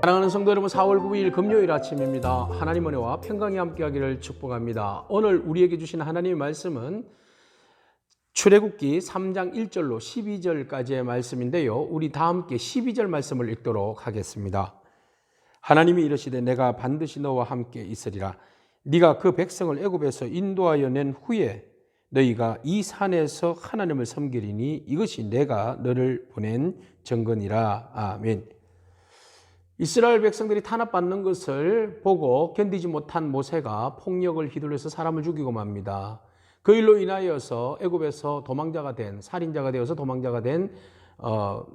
사랑하는 성도 여러분, 4월 9일 금요일 아침입니다. 하나님 은혜와 평강이 함께하기를 축복합니다. 오늘 우리에게 주신 하나님의 말씀은 출애굽기 3장 1절로 12절까지의 말씀인데요. 우리 다 함께 12절 말씀을 읽도록 하겠습니다. 하나님이 이르시되 내가 반드시 너와 함께 있으리라. 네가 그 백성을 애굽에서 인도하여 낸 후에 너희가 이 산에서 하나님을 섬기리니 이것이 내가 너를 보낸 증거니라. 아멘. 이스라엘 백성들이 탄압받는 것을 보고 견디지 못한 모세가 폭력을 휘둘러서 사람을 죽이고 맙니다. 그 일로 인하여서 애굽에서 도망자가 된, 살인자가 되어서 도망자가 된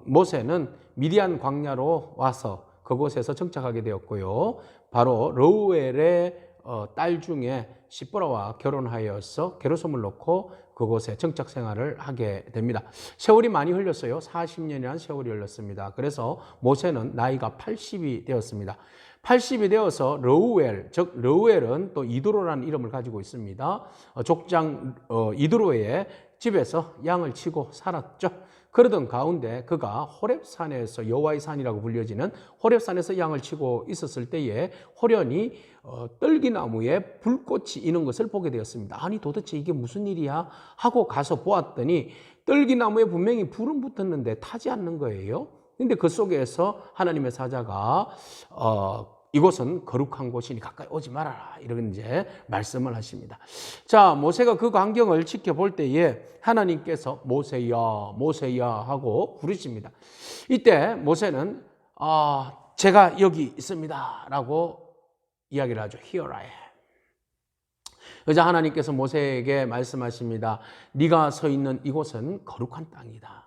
모세는 미디안 광야로 와서 그곳에서 정착하게 되었고요. 바로 러우엘의 딸 중에 시보라와 결혼하여서 게르솜을 놓고 그곳에 정착 생활을 하게 됩니다. 세월이 많이 흘렸어요. 40년이라는 세월이 흘렀습니다. 그래서 모세는 나이가 80이 되었습니다. 80이 되어서 러우엘, 즉 러우엘은 또 이드로라는 이름을 가지고 있습니다. 족장 이드로의 집에서 양을 치고 살았죠. 그러던 가운데 그가 호렙산에서 여호와의 산이라고 불려지는 호렙산에서 양을 치고 있었을 때에 호련히 떨기나무에 불꽃이 있는 것을 보게 되었습니다. 아니 도대체 이게 무슨 일이야? 하고 가서 보았더니 떨기나무에 분명히 불은 붙었는데 타지 않는 거예요. 근데 그 속에서 하나님의 사자가 이곳은 거룩한 곳이니 가까이 오지 말아라, 이런 이제 말씀을 하십니다. 자, 모세가 그 광경을 지켜볼 때에 하나님께서 모세야, 모세야 하고 부르십니다. 이때 모세는 제가 여기 있습니다 라고 이야기를 하죠. Here I am. 그래서 하나님께서 모세에게 말씀하십니다. 네가 서 있는 이곳은 거룩한 땅이다.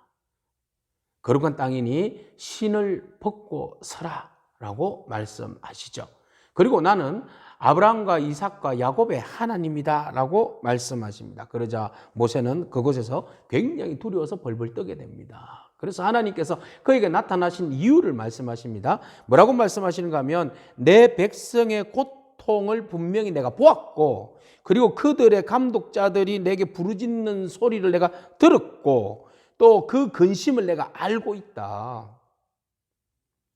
거룩한 땅이니 신을 벗고 서라 라고 말씀하시죠. 그리고 나는 아브라함과 이삭과 야곱의 하나님이다 라고 말씀하십니다. 그러자 모세는 그곳에서 굉장히 두려워서 벌벌 떠게 됩니다. 그래서 하나님께서 그에게 나타나신 이유를 말씀하십니다. 뭐라고 말씀하시는가 하면 내 백성의 고통을 분명히 내가 보았고, 그리고 그들의 감독자들이 내게 부르짖는 소리를 내가 들었고, 또 그 근심을 내가 알고 있다.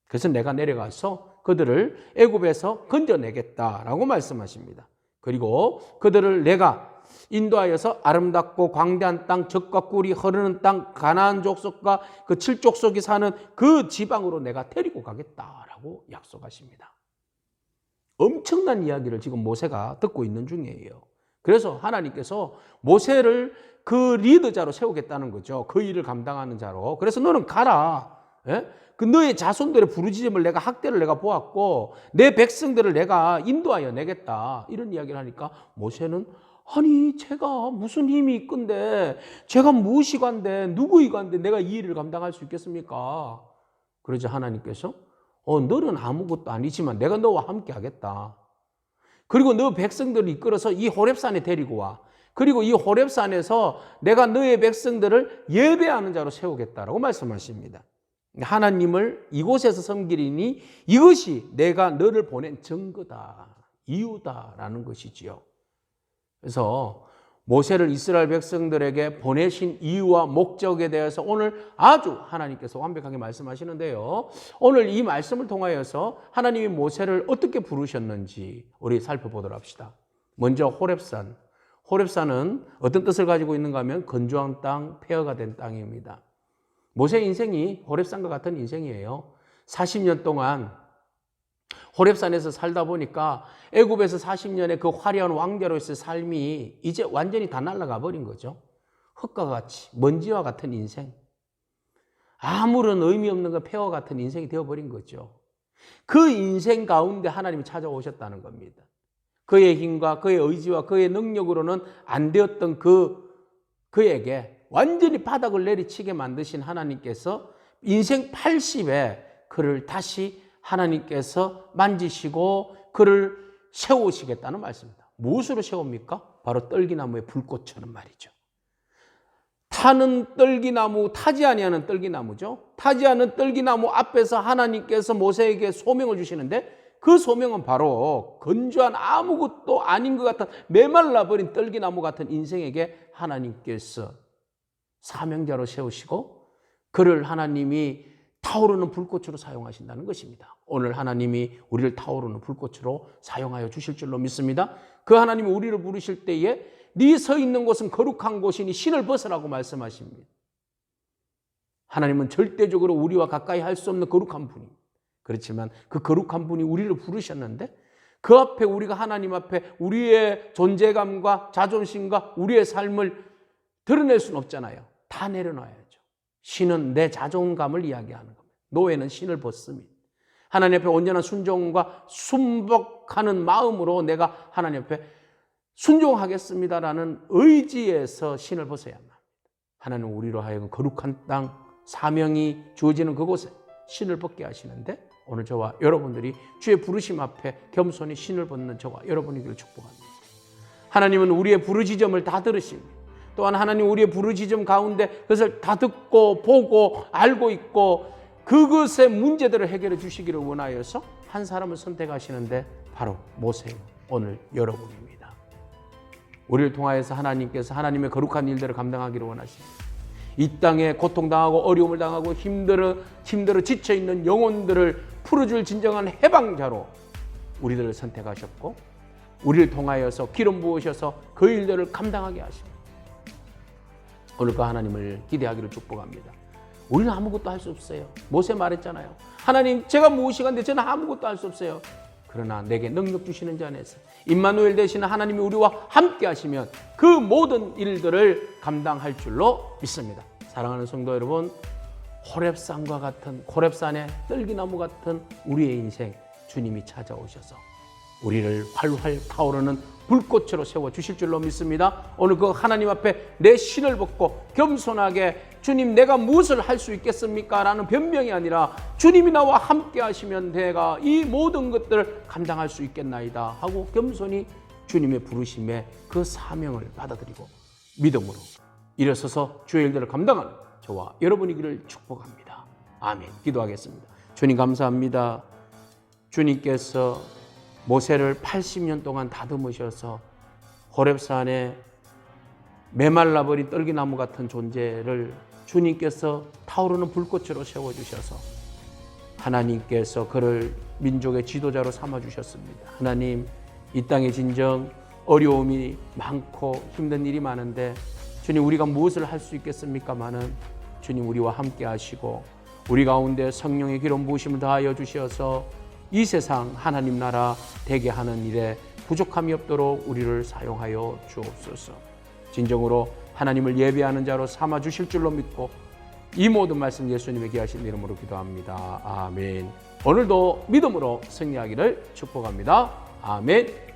그래서 내가 내려가서 그들을 애굽에서 건져내겠다라고 말씀하십니다. 그리고 그들을 내가 인도하여서 아름답고 광대한 땅, 젖과 꿀이 흐르는 땅, 가나안 족속과 그 7족속이 사는 그 지방으로 내가 데리고 가겠다라고 약속하십니다. 엄청난 이야기를 지금 모세가 듣고 있는 중이에요. 그래서 하나님께서 모세를 그 리더자로 세우겠다는 거죠. 그 일을 감당하는 자로. 그래서 너는 가라. 예? 그 너의 자손들의 부르짖음을 내가 학대를 내가 보았고 내 백성들을 내가 인도하여 내겠다, 이런 이야기를 하니까 모세는 아니 제가 무슨 힘이 있건데, 제가 무엇이 간데, 누구이 간데 내가 이 일을 감당할 수 있겠습니까? 그러자 하나님께서 너는 아무것도 아니지만 내가 너와 함께 하겠다. 그리고 너 백성들을 이끌어서 이 호렙산에 데리고 와. 그리고 이 호렙산에서 내가 너의 백성들을 예배하는 자로 세우겠다라고 말씀하십니다. 하나님을 이곳에서 섬기리니 이것이 내가 너를 보낸 증거다, 이유다라는 것이지요. 그래서 모세를 이스라엘 백성들에게 보내신 이유와 목적에 대해서 오늘 아주 하나님께서 완벽하게 말씀하시는데요. 오늘 이 말씀을 통하여서 하나님이 모세를 어떻게 부르셨는지 우리 살펴보도록 합시다. 먼저 호렙산. 호렙산은 어떤 뜻을 가지고 있는가 하면 건조한 땅, 폐허가 된 땅입니다. 모세의 인생이 호렙산과 같은 인생이에요. 40년 동안 호렙산에서 살다 보니까 애굽에서 40년의 그 화려한 왕자로서의 삶이 이제 완전히 다 날아가 버린 거죠. 흙과 같이, 먼지와 같은 인생. 아무런 의미 없는 그 폐허 같은 인생이 되어버린 거죠. 그 인생 가운데 하나님이 찾아오셨다는 겁니다. 그의 힘과 그의 의지와 그의 능력으로는 안 되었던 그에게 완전히 바닥을 내리치게 만드신 하나님께서 인생 80에 그를 다시 하나님께서 만지시고 그를 세우시겠다는 말씀입니다. 무엇으로 세웁니까? 바로 떨기나무의 불꽃처럼 말이죠. 타는 떨기나무, 타지 아니하는 떨기나무죠. 타지 않은 떨기나무 앞에서 하나님께서 모세에게 소명을 주시는데 그 소명은 바로 건조한 아무것도 아닌 것 같은 메말라버린 떨기나무 같은 인생에게 하나님께서 사명자로 세우시고 그를 하나님이 타오르는 불꽃으로 사용하신다는 것입니다. 오늘 하나님이 우리를 타오르는 불꽃으로 사용하여 주실 줄로 믿습니다. 그 하나님이 우리를 부르실 때에 네 서 있는 곳은 거룩한 곳이니 신을 벗으라고 말씀하십니다. 하나님은 절대적으로 우리와 가까이 할 수 없는 거룩한 분입니다. 그렇지만 그 거룩한 분이 우리를 부르셨는데 그 앞에 우리가 하나님 앞에 우리의 존재감과 자존심과 우리의 삶을 드러낼 수는 없잖아요. 다 내려놔야죠. 신은 내 자존감을 이야기하는 겁니다. 노예는 신을 벗습니다. 하나님 앞에 온전한 순종과 순복하는 마음으로 내가 하나님 앞에 순종하겠습니다라는 의지에서 신을 벗어야 합니다. 하나님은 우리로 하여금 거룩한 땅, 사명이 주어지는 그곳에 신을 벗게 하시는데 오늘 저와 여러분들이 주의 부르심 앞에 겸손히 신을 벗는 저와 여러분이기를 축복합니다. 하나님은 우리의 부르짖음을 다 들으십니다. 또한 하나님 우리의 부르짖음 가운데 그것을 다 듣고 보고 알고 있고 그것의 문제들을 해결해 주시기를 원하여서 한 사람을 선택하시는데 바로 모세요. 오늘 여러분입니다. 우리를 통하여서 하나님께서 하나님의 거룩한 일들을 감당하기를 원하십니다. 이 땅에 고통당하고 어려움을 당하고 힘들어 지쳐있는 영혼들을 풀어줄 진정한 해방자로 우리들을 선택하셨고 우리를 통하여서 기름 부으셔서 그 일들을 감당하게 하십니다. 오늘 그 하나님을 기대하기를 축복합니다. 우리는 아무것도 할 수 없어요. 모세 말했잖아요. 하나님 제가 무엇이간데 저는 아무것도 할 수 없어요. 그러나 내게 능력 주시는 자 안에서 임마누엘 되시는 하나님이 우리와 함께 하시면 그 모든 일들을 감당할 줄로 믿습니다. 사랑하는 성도 여러분, 호렙산과 같은 호렙산의 떨기나무 같은 우리의 인생 주님이 찾아오셔서 우리를 활활 타오르는 불꽃으로 세워주실 줄로 믿습니다. 오늘 그 하나님 앞에 내 신을 벗고 겸손하게 주님 내가 무엇을 할 수 있겠습니까? 라는 변명이 아니라 주님이 나와 함께 하시면 내가 이 모든 것들을 감당할 수 있겠나이다 하고 겸손히 주님의 부르심에 그 사명을 받아들이고 믿음으로 일어서서 주의 일들을 감당하는 저와 여러분이기를 축복합니다. 아멘. 기도하겠습니다. 주님 감사합니다. 주님께서 모세를 80년 동안 다듬으셔서 호렙산에 메말라버린 떨기나무 같은 존재를 주님께서 타오르는 불꽃으로 세워주셔서 하나님께서 그를 민족의 지도자로 삼아주셨습니다. 하나님, 이 땅에 진정 어려움이 많고 힘든 일이 많은데 주님 우리가 무엇을 할 수 있겠습니까마는 주님 우리와 함께 하시고 우리 가운데 성령의 기름 부으심을 다하여 주셔서 이 세상 하나님 나라 되게 하는 일에 부족함이 없도록 우리를 사용하여 주옵소서. 진정으로 하나님을 예배하는 자로 삼아 주실 줄로 믿고 이 모든 말씀 예수님의 귀하신 이름으로 기도합니다. 아멘. 오늘도 믿음으로 승리하기를 축복합니다. 아멘.